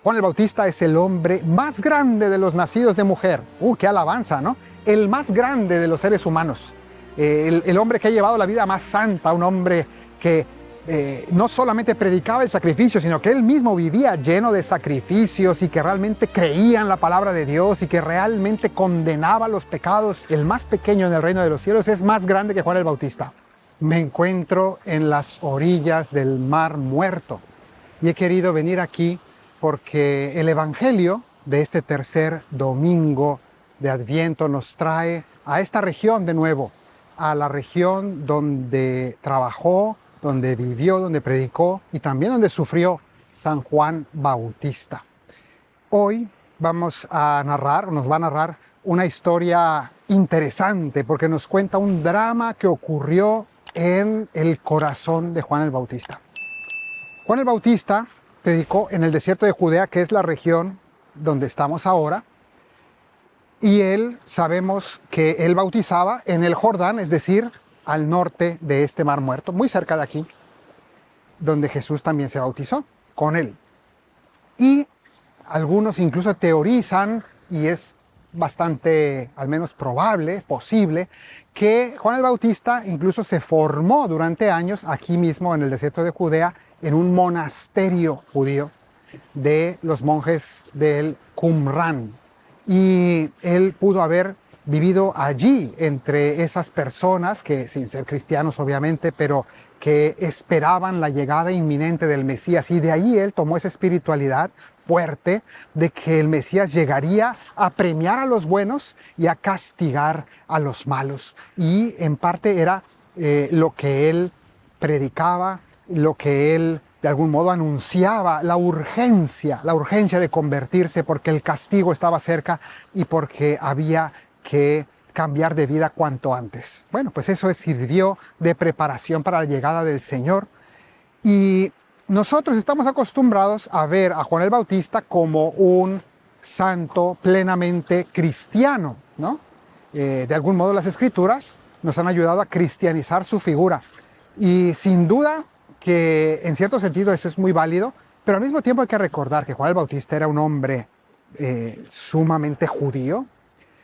Juan el Bautista es el hombre más grande de los nacidos de mujer. ¡Qué alabanza!, ¿no? El más grande de los seres humanos. El hombre que ha llevado la vida más santa, un hombre que no solamente predicaba el sacrificio, sino que él mismo vivía lleno de sacrificios y que realmente creía en la palabra de Dios y que realmente condenaba los pecados. El más pequeño en el reino de los cielos es más grande que Juan el Bautista. Me encuentro en las orillas del Mar Muerto y he querido venir aquí porque el Evangelio de este tercer domingo de Adviento nos trae a esta región de nuevo, a la región donde trabajó, donde vivió, donde predicó y también donde sufrió San Juan Bautista. Hoy nos va a narrar una historia interesante porque nos cuenta un drama que ocurrió en el corazón de Juan el Bautista. Juan el Bautista predicó en el desierto de Judea, que es la región donde estamos ahora, y sabemos que él bautizaba en el Jordán, es decir, al norte de este Mar Muerto, muy cerca de aquí, donde Jesús también se bautizó con él. Y algunos incluso teorizan, y es bastante, al menos probable, posible, que Juan el Bautista incluso se formó durante años aquí mismo en el desierto de Judea, en un monasterio judío de los monjes del Qumran. Y él pudo haber vivido allí entre esas personas que, sin ser cristianos obviamente, pero que esperaban la llegada inminente del Mesías. Y de ahí él tomó esa espiritualidad fuerte de que el Mesías llegaría a premiar a los buenos y a castigar a los malos. Y en parte era lo que él predicaba, lo que él de algún modo anunciaba, la urgencia de convertirse porque el castigo estaba cerca y porque había que cambiar de vida cuanto antes. Bueno, pues eso sirvió de preparación para la llegada del Señor. Y nosotros estamos acostumbrados a ver a Juan el Bautista como un santo plenamente cristiano, ¿no? De algún modo las Escrituras nos han ayudado a cristianizar su figura. Y sin duda que en cierto sentido eso es muy válido, pero al mismo tiempo hay que recordar que Juan el Bautista era un hombre sumamente judío,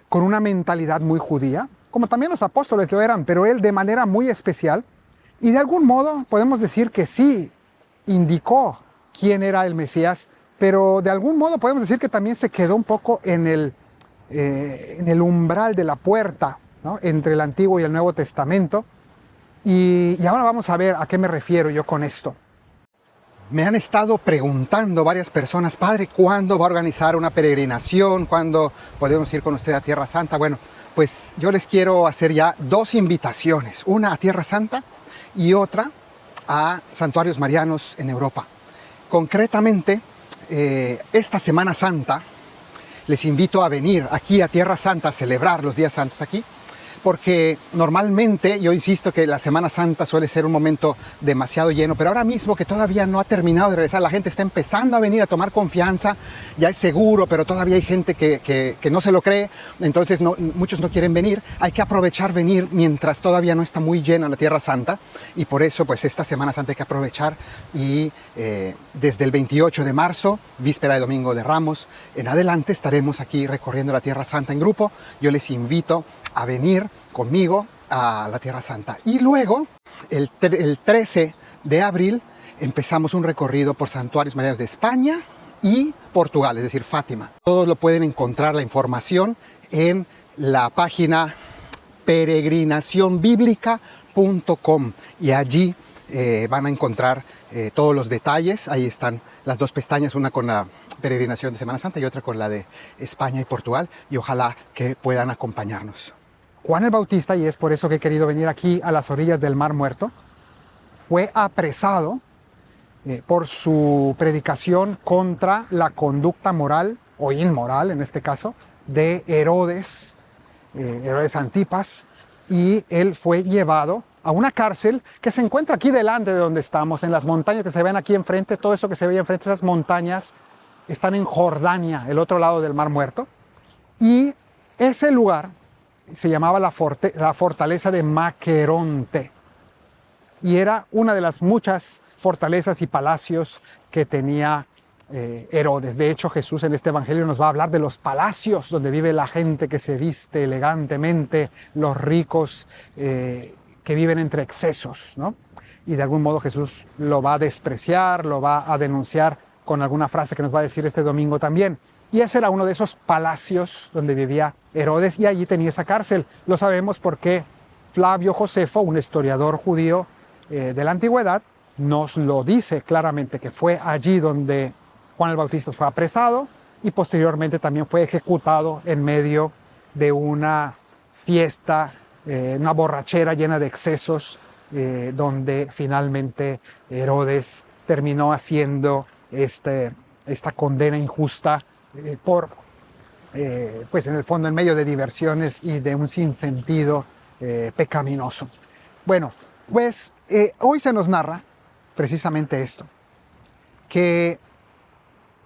con una mentalidad muy judía, como también los apóstoles lo eran, pero él de manera muy especial. Y de algún modo podemos decir que sí indicó quién era el Mesías, pero de algún modo podemos decir que también se quedó un poco en el umbral de la puerta, ¿no?, entre el Antiguo y el Nuevo Testamento. Y ahora vamos a ver a qué me refiero yo con esto. Me han estado preguntando varias personas: Padre, ¿cuándo va a organizar una peregrinación? ¿Cuándo podemos ir con usted a Tierra Santa? Bueno, pues yo les quiero hacer ya dos invitaciones, una a Tierra Santa y otra a santuarios marianos en Europa. Concretamente, esta Semana Santa les invito a venir aquí a Tierra Santa a celebrar los días santos aquí, porque normalmente, yo insisto que la Semana Santa suele ser un momento demasiado lleno, pero ahora mismo que todavía no ha terminado de regresar, la gente está empezando a venir a tomar confianza, ya es seguro, pero todavía hay gente que no se lo cree, entonces muchos no quieren venir. Hay que aprovechar venir mientras todavía no está muy llena la Tierra Santa, y por eso pues esta Semana Santa hay que aprovechar, y desde el 28 de marzo, víspera de Domingo de Ramos, en adelante estaremos aquí recorriendo la Tierra Santa en grupo. Yo les invito a venir conmigo a la Tierra Santa. Y luego, el 13 de abril, empezamos un recorrido por santuarios marianos de España y Portugal, es decir, Fátima. Todos lo pueden encontrar, la información, en la página peregrinacionbiblica.com, y allí van a encontrar todos los detalles. Ahí están las dos pestañas, una con la peregrinación de Semana Santa y otra con la de España y Portugal, y ojalá que puedan acompañarnos. Juan el Bautista, y es por eso que he querido venir aquí a las orillas del Mar Muerto, fue apresado por su predicación contra la conducta moral, o inmoral en este caso, de Herodes Antipas, y él fue llevado a una cárcel que se encuentra aquí delante de donde estamos, en las montañas que se ven aquí enfrente. Todo eso que se ve enfrente, esas montañas, están en Jordania, el otro lado del Mar Muerto, y ese lugar se llamaba la fortaleza de Maqueronte, y era una de las muchas fortalezas y palacios que tenía Herodes. De hecho, Jesús en este evangelio nos va a hablar de los palacios donde vive la gente que se viste elegantemente, los ricos que viven entre excesos, ¿no? Y de algún modo Jesús lo va a despreciar, lo va a denunciar con alguna frase que nos va a decir este domingo también. Y ese era uno de esos palacios donde vivía Herodes, y allí tenía esa cárcel. Lo sabemos porque Flavio Josefo, un historiador judío de la antigüedad, nos lo dice claramente, que fue allí donde Juan el Bautista fue apresado y posteriormente también fue ejecutado en medio de una fiesta, una borrachera llena de excesos, donde finalmente Herodes terminó haciendo esta condena injusta pues en el fondo en medio de diversiones y de un sinsentido pecaminoso. Bueno, pues hoy se nos narra precisamente esto, que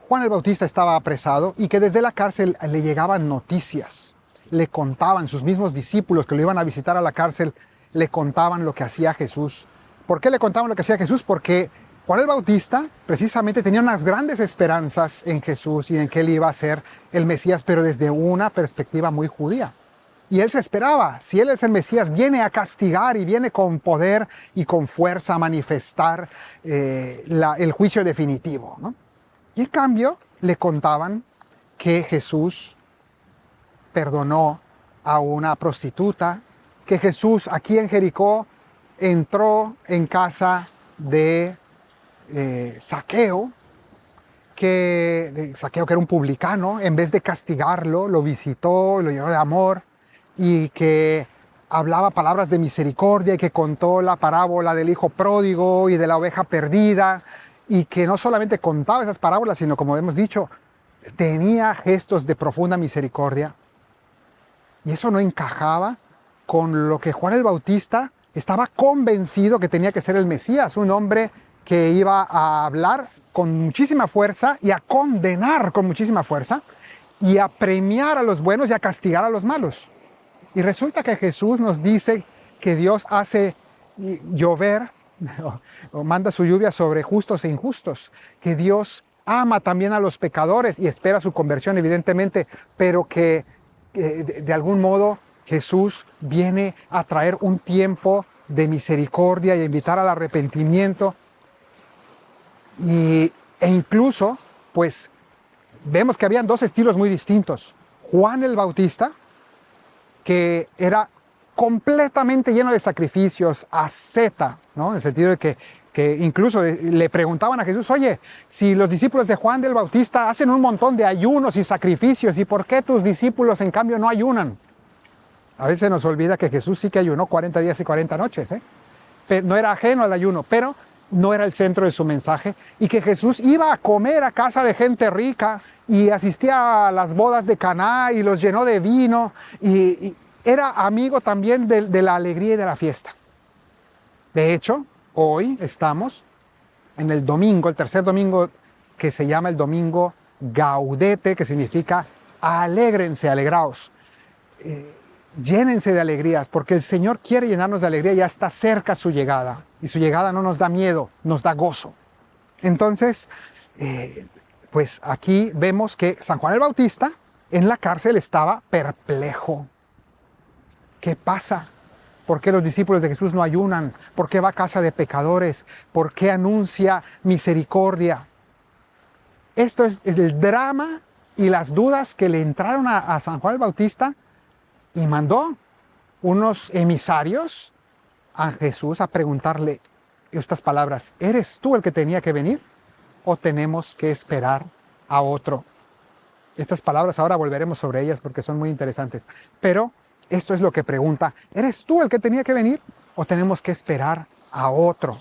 Juan el Bautista estaba apresado y que desde la cárcel le llegaban noticias, le contaban, sus mismos discípulos que lo iban a visitar a la cárcel, le contaban lo que hacía Jesús. ¿Por qué le contaban lo que hacía Jesús? Porque Juan el Bautista precisamente tenía unas grandes esperanzas en Jesús y en que él iba a ser el Mesías, pero desde una perspectiva muy judía. Y él se esperaba, si él es el Mesías, viene a castigar y viene con poder y con fuerza a manifestar el juicio definitivo, ¿no? Y en cambio le contaban que Jesús perdonó a una prostituta, que Jesús aquí en Jericó entró en casa de Zaqueo, Zaqueo, que era un publicano, en vez de castigarlo, lo visitó, lo llenó de amor, y que hablaba palabras de misericordia, y que contó la parábola del hijo pródigo y de la oveja perdida, y que no solamente contaba esas parábolas, sino, como hemos dicho, tenía gestos de profunda misericordia. Y eso no encajaba con lo que Juan el Bautista estaba convencido que tenía que ser el Mesías, un hombre que iba a hablar con muchísima fuerza y a condenar con muchísima fuerza y a premiar a los buenos y a castigar a los malos. Y resulta que Jesús nos dice que Dios hace llover o manda su lluvia sobre justos e injustos, que Dios ama también a los pecadores y espera su conversión, evidentemente, pero que de algún modo Jesús viene a traer un tiempo de misericordia y a invitar al arrepentimiento. E incluso, pues, vemos que habían dos estilos muy distintos. Juan el Bautista, que era completamente lleno de sacrificios, asceta, ¿no? En el sentido de que incluso le preguntaban a Jesús, oye, si los discípulos de Juan el Bautista hacen un montón de ayunos y sacrificios, ¿y por qué tus discípulos en cambio no ayunan? A veces nos olvida que Jesús sí que ayunó 40 días y 40 noches, Pero no era ajeno al ayuno, pero no era el centro de su mensaje, y que Jesús iba a comer a casa de gente rica y asistía a las bodas de Caná y los llenó de vino y era amigo también de la alegría y de la fiesta. De hecho, hoy estamos en el domingo, el tercer domingo, que se llama el domingo Gaudete, que significa alégrense, alegraos. Llénense de alegrías, porque el Señor quiere llenarnos de alegría, ya está cerca su llegada, y su llegada no nos da miedo, nos da gozo. Entonces, pues aquí vemos que San Juan el Bautista en la cárcel estaba perplejo. ¿Qué pasa? ¿Por qué los discípulos de Jesús no ayunan? ¿Por qué va a casa de pecadores? ¿Por qué anuncia misericordia? Esto es el drama y las dudas que le entraron a San Juan el Bautista, y mandó unos emisarios a Jesús a preguntarle estas palabras: ¿eres tú el que tenía que venir o tenemos que esperar a otro? Estas palabras ahora volveremos sobre ellas porque son muy interesantes. Pero esto es lo que pregunta: ¿eres tú el que tenía que venir o tenemos que esperar a otro?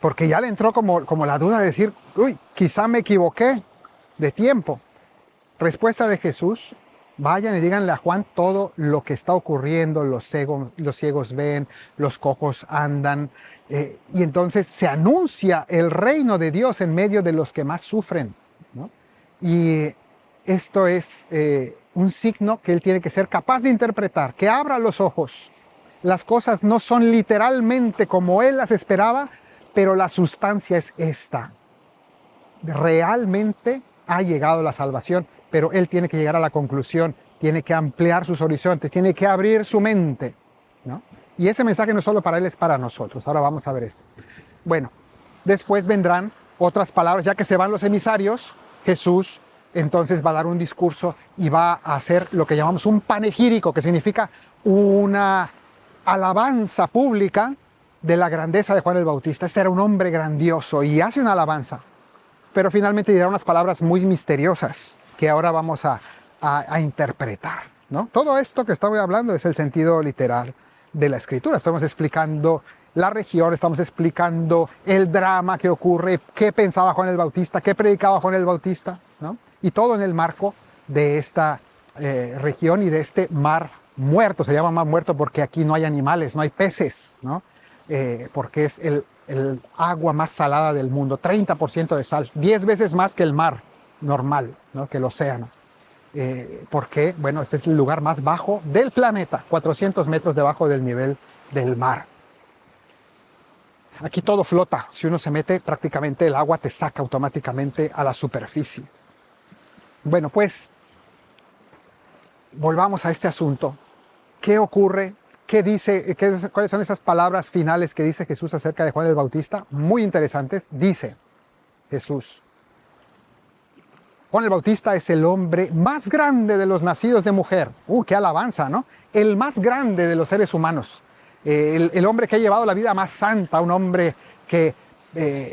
Porque ya le entró como la duda de decir, uy, quizá me equivoqué de tiempo. Respuesta de Jesús: vayan y díganle a Juan todo lo que está ocurriendo, los ciegos ven, los cojos andan, y entonces se anuncia el reino de Dios en medio de los que más sufren, ¿no? Y esto es un signo que él tiene que ser capaz de interpretar, que abra los ojos. Las cosas no son literalmente como él las esperaba, pero la sustancia es esta. realmente ha llegado la salvación, pero él tiene que llegar a la conclusión, tiene que ampliar sus horizontes, tiene que abrir su mente, ¿no? Y ese mensaje no es solo para él, es para nosotros. Ahora vamos a ver esto. Bueno, después vendrán otras palabras, ya que se van los emisarios, Jesús entonces va a dar un discurso y va a hacer lo que llamamos un panegírico, que significa una alabanza pública de la grandeza de Juan el Bautista. Este era un hombre grandioso y hace una alabanza, pero finalmente dirá unas palabras muy misteriosas que ahora vamos a interpretar, ¿no? Todo esto que estamos hablando es el sentido literal de la Escritura. Estamos explicando la región, estamos explicando el drama que ocurre, qué pensaba Juan el Bautista, qué predicaba Juan el Bautista, ¿no? Y todo en el marco de esta región y de este mar muerto. Se llama mar muerto porque aquí no hay animales, no hay peces, ¿no? Porque es el agua más salada del mundo, 30% de sal, 10 veces más que el mar normal, ¿no? Que el océano. Porque, bueno, este es el lugar más bajo del planeta, 400 metros debajo del nivel del mar. Aquí todo flota. Si uno se mete, prácticamente el agua te saca automáticamente a la superficie. Bueno, pues, volvamos a este asunto. ¿Qué ocurre? ¿Qué dice? ¿Cuáles son esas palabras finales que dice Jesús acerca de Juan el Bautista? Muy interesantes. Dice Jesús: Juan el Bautista es el hombre más grande de los nacidos de mujer. ¡Qué alabanza!, ¿no? El más grande de los seres humanos. El hombre que ha llevado la vida más santa, un hombre que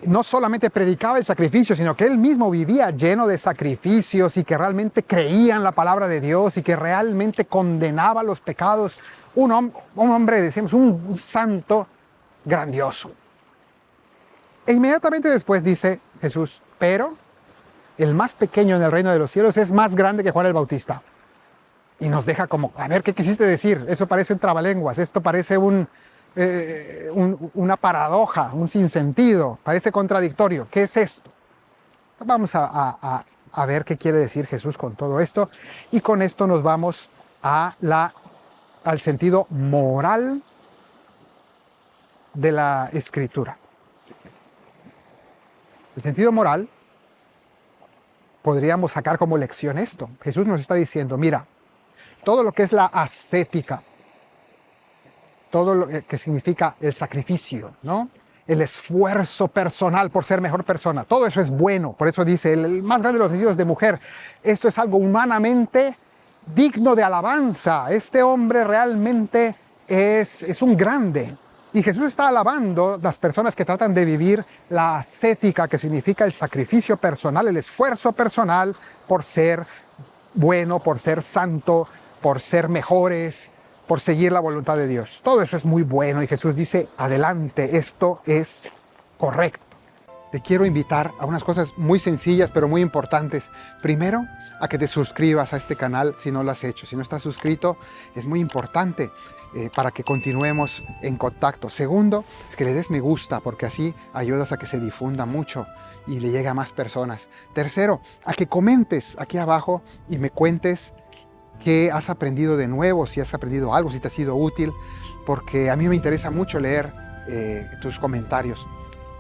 no solamente predicaba el sacrificio, sino que él mismo vivía lleno de sacrificios y que realmente creía en la palabra de Dios y que realmente condenaba los pecados. Un hombre, decimos, un santo grandioso. E inmediatamente después dice Jesús: pero el más pequeño en el reino de los cielos es más grande que Juan el Bautista. Y nos deja como, a ver, ¿qué quisiste decir? Eso parece un trabalenguas, esto parece una paradoja, un sinsentido, parece contradictorio. ¿Qué es esto? Vamos a ver qué quiere decir Jesús con todo esto, y con esto nos vamos al sentido moral de la Escritura. El sentido moral podríamos sacar como lección esto. Jesús nos está diciendo, mira, todo lo que es la ascética, todo lo que significa el sacrificio, ¿no? El esfuerzo personal por ser mejor persona, todo eso es bueno. Por eso dice, el más grande de los nacidos de mujer, esto es algo humanamente digno de alabanza. Este hombre realmente es un grande. Y Jesús está alabando las personas que tratan de vivir la ascética, que significa el sacrificio personal, el esfuerzo personal por ser bueno, por ser santo, por ser mejores, por seguir la voluntad de Dios. Todo eso es muy bueno y Jesús dice, adelante, esto es correcto. Te quiero invitar a unas cosas muy sencillas pero muy importantes. Primero, a que te suscribas a este canal si no lo has hecho. Si no estás suscrito, es muy importante para que continuemos en contacto. Segundo, es que le des me gusta, porque así ayudas a que se difunda mucho y le llegue a más personas. Tercero, a que comentes aquí abajo y me cuentes qué has aprendido de nuevo, si has aprendido algo, si te ha sido útil, porque a mí me interesa mucho leer tus comentarios.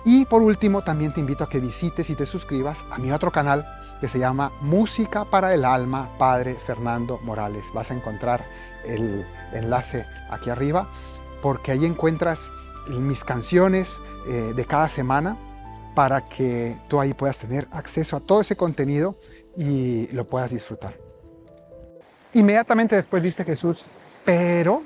Y por último, también te invito a que visites y te suscribas a mi otro canal que se llama Música para el Alma, Padre Fernando Morales. Vas a encontrar el enlace aquí arriba, porque ahí encuentras mis canciones de cada semana para que tú ahí puedas tener acceso a todo ese contenido y lo puedas disfrutar. Inmediatamente después dice Jesús, pero,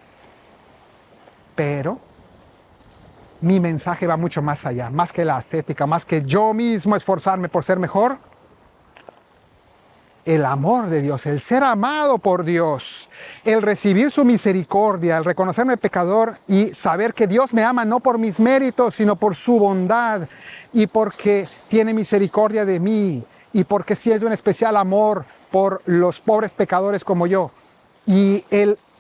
mi mensaje va mucho más allá, más que la ascética, más que yo mismo esforzarme por ser mejor. El amor de Dios, el ser amado por Dios, el recibir su misericordia, el reconocerme pecador y saber que Dios me ama no por mis méritos, sino por su bondad y porque tiene misericordia de mí y porque siente un especial amor por los pobres pecadores como yo. Y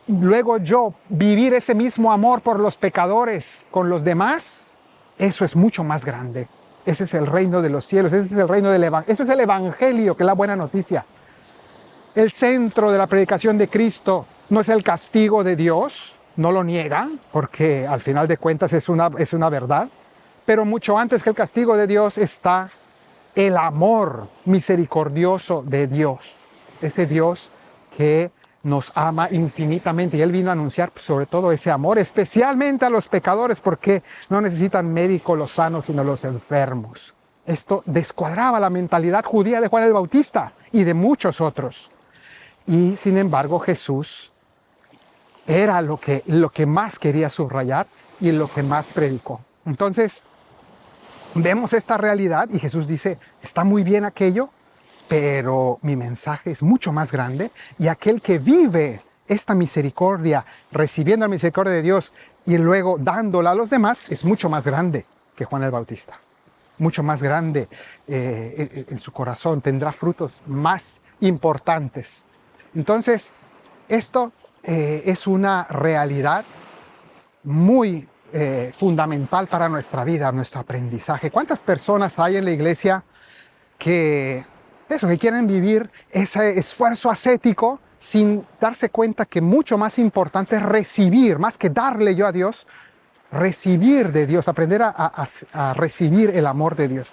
luego yo vivir ese mismo amor por los pecadores con los demás, eso es mucho más grande. Ese es el reino de los cielos, ese es el reino del evangelio, eso es el evangelio, que es la buena noticia. El centro de la predicación de Cristo no es el castigo de Dios, no lo niegan, porque al final de cuentas es una verdad, pero mucho antes que el castigo de Dios está el amor misericordioso de Dios, ese Dios que nos ama infinitamente. Y Él vino a anunciar sobre todo ese amor, especialmente a los pecadores, porque no necesitan médicos los sanos, sino los enfermos. Esto descuadraba la mentalidad judía de Juan el Bautista y de muchos otros. Y sin embargo Jesús era lo que más quería subrayar y lo que más predicó. Entonces, vemos esta realidad y Jesús dice, está muy bien aquello, pero mi mensaje es mucho más grande, y aquel que vive esta misericordia, recibiendo la misericordia de Dios y luego dándola a los demás, es mucho más grande que Juan el Bautista. Mucho más grande en su corazón, tendrá frutos más importantes. Entonces, esto es una realidad muy fundamental para nuestra vida, nuestro aprendizaje. ¿Cuántas personas hay en la iglesia que quieren vivir ese esfuerzo ascético sin darse cuenta que mucho más importante es recibir, más que darle yo a Dios, recibir de Dios, aprender a recibir el amor de Dios?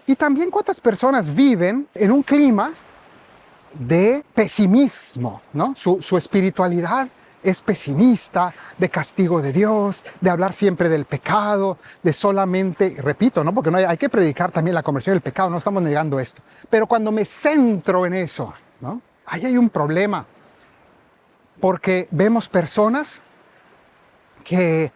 Y también cuántas personas viven en un clima de pesimismo, ¿no? Su espiritualidad es pesimista, de castigo de Dios, de hablar siempre del pecado, de solamente, repito, ¿no? Porque no hay que predicar también la conversión del pecado, no estamos negando esto. Pero cuando me centro en eso, ¿no? Ahí hay un problema, porque vemos personas que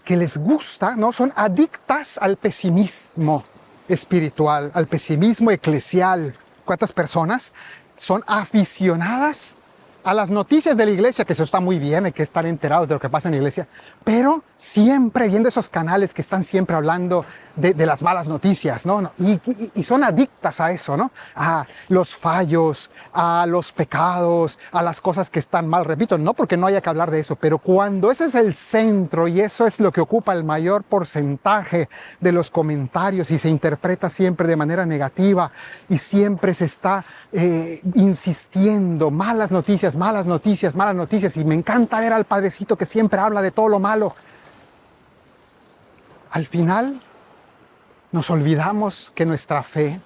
les gusta, ¿no? Son adictas al pesimismo espiritual, al pesimismo eclesial. ¿Cuántas personas son aficionadas a las noticias de la iglesia? Que eso está muy bien, hay que estar enterados de lo que pasa en la iglesia, pero siempre viendo esos canales que están siempre hablando de las malas noticias, ¿no? Y son adictas a eso, ¿no? A los fallos, a los pecados, a las cosas que están mal. Repito, no porque no haya que hablar de eso, pero cuando ese es el centro y eso es lo que ocupa el mayor porcentaje de los comentarios y se interpreta siempre de manera negativa y siempre se está insistiendo, malas noticias, malas noticias, malas noticias, y me encanta ver al padrecito que siempre habla de todo lo malo. Al final nos olvidamos que nuestra fe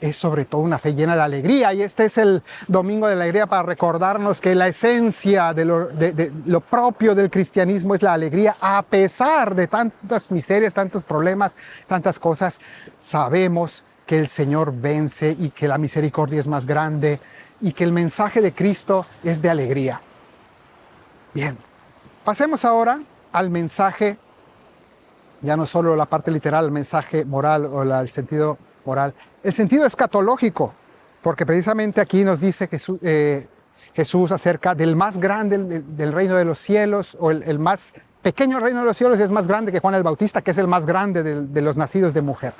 es sobre todo una fe llena de alegría, y este es el Domingo de la Alegría para recordarnos que la esencia de lo propio del cristianismo es la alegría. A pesar de tantas miserias, tantos problemas, tantas cosas, sabemos que el Señor vence y que la misericordia es más grande y que el mensaje de Cristo es de alegría. Bien, pasemos ahora al mensaje, ya no solo la parte literal, el mensaje moral o el sentido moral, el sentido escatológico, porque precisamente aquí nos dice Jesús acerca del más grande del reino de los cielos, o el más pequeño reino de los cielos es más grande que Juan el Bautista, que es el más grande de los nacidos de mujer.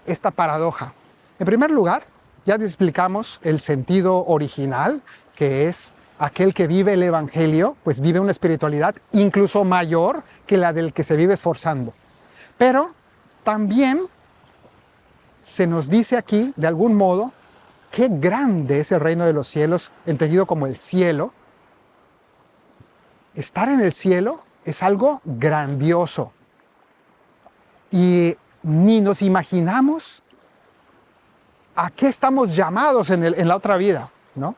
Esta paradoja. En primer lugar, ya explicamos el sentido original, que es aquel que vive el Evangelio, pues vive una espiritualidad incluso mayor que la del que se vive esforzando. Pero también se nos dice aquí, de algún modo, qué grande es el reino de los cielos, entendido como el cielo. Estar en el cielo es algo grandioso. Y ni nos imaginamos a qué estamos llamados en la otra vida, ¿no?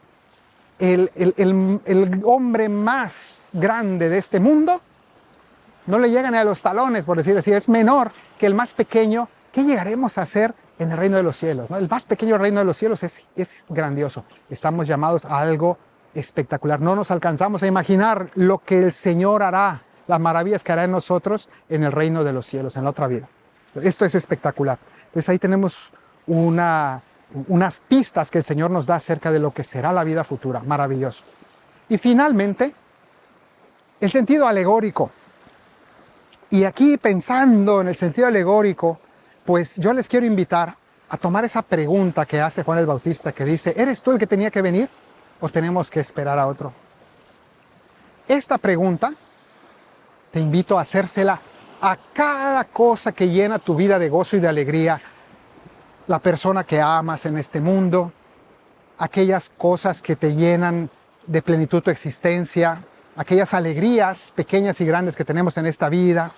El hombre más grande de este mundo no le llega ni a los talones, por decir así, es menor que el más pequeño. ¿Qué llegaremos a hacer en el reino de los cielos, ¿no? El más pequeño reino de los cielos es grandioso. Estamos llamados a algo espectacular. No nos alcanzamos a imaginar lo que el Señor hará, las maravillas que hará en nosotros en el reino de los cielos, en la otra vida. Esto es espectacular. Entonces ahí tenemos unas pistas que el Señor nos da acerca de lo que será la vida futura. Maravilloso. Y finalmente, el sentido alegórico. Y aquí, pensando en el sentido alegórico, pues yo les quiero invitar a tomar esa pregunta que hace Juan el Bautista, que dice: ¿eres tú el que tenía que venir o tenemos que esperar a otro? Esta pregunta te invito a hacérsela a cada cosa que llena tu vida de gozo y de alegría. La persona que amas en este mundo, aquellas cosas que te llenan de plenitud tu existencia, aquellas alegrías pequeñas y grandes que tenemos en esta vida.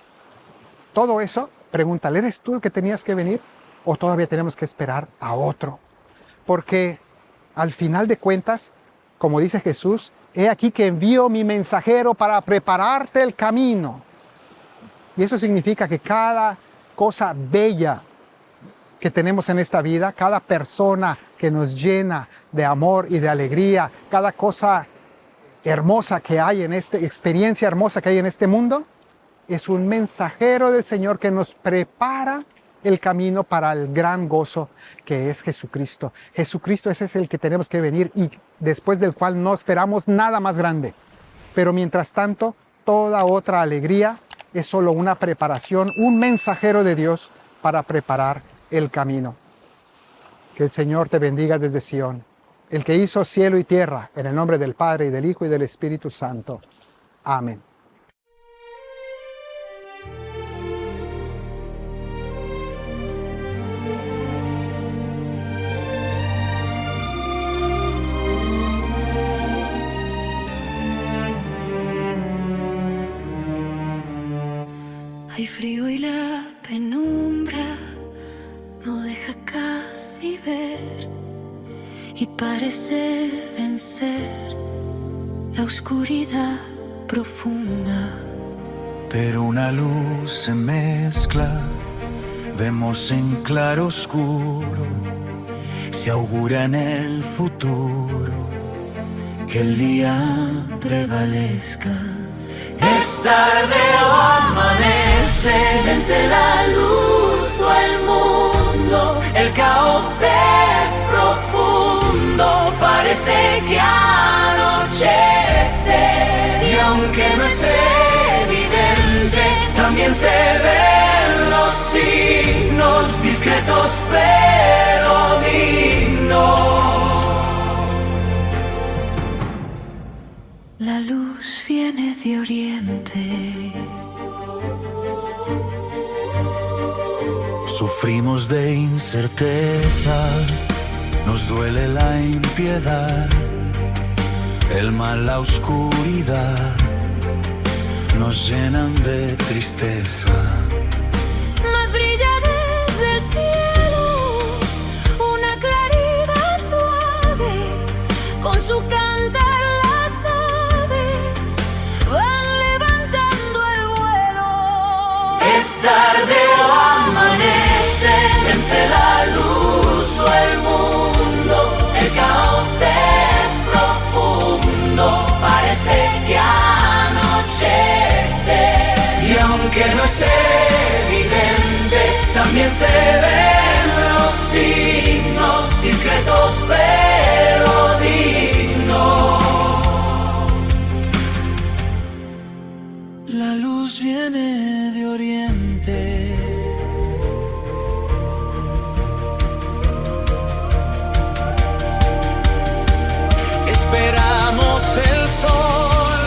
Todo eso, pregúntale: ¿eres tú el que tenías que venir ¿O todavía tenemos que esperar a otro? Porque al final de cuentas, como dice Jesús, he aquí que envío mi mensajero para prepararte el camino. Y eso significa que cada cosa bella que tenemos en esta vida, cada persona que nos llena de amor y de alegría, cada cosa hermosa que hay en experiencia hermosa que hay en este mundo, es un mensajero del Señor que nos prepara el camino para el gran gozo que es Jesucristo. Jesucristo, ese es el que tenemos que venir y después del cual no esperamos nada más grande. Pero mientras tanto, toda otra alegría es solo una preparación, un mensajero de Dios para preparar el camino. Que el Señor te bendiga desde Sión, el que hizo cielo y tierra, en el nombre del Padre, y del Hijo, y del Espíritu Santo. Amén. Hay frío y la penumbra no deja casi ver y parece vencer la oscuridad profunda. Pero una luz se mezcla, vemos en claro oscuro, se augura en el futuro que el día prevalezca. Es tarde o amanece, vence la luz o el mundo, el caos es profundo, parece que anochece, y aunque no es evidente, también se ven los signos discretos pero dignos. La luz viene de oriente. Sufrimos de incerteza, nos duele la impiedad, el mal, la oscuridad, nos llenan de tristeza. Mas brilla desde el cielo una claridad suave, con su cantar las aves van levantando el vuelo. Es tarde o amanece, vence la luz o el mundo, el caos es profundo, parece que anochece, y aunque no es evidente, también se ven los signos discretos pero dignos. La luz viene de oriente. Esperamos el sol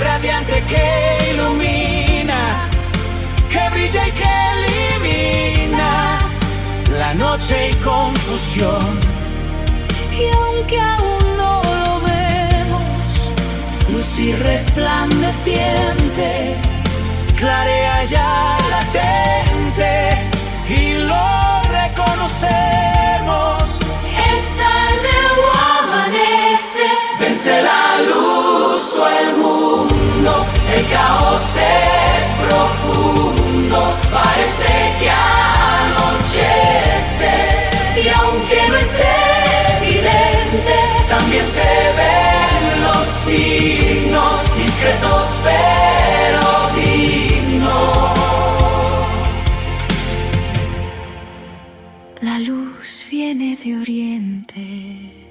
radiante que ilumina, que brilla y que elimina la noche y confusión. Y aunque aún no lo vemos, luz y resplandeciente, Clarea ya latente y lo reconocemos. es tarde o amanece, Vence la luz o el mundo, el caos es profundo, parece que anochece, y aunque no es evidente, también se ven los signos discretos pero dignos. la luz viene de oriente.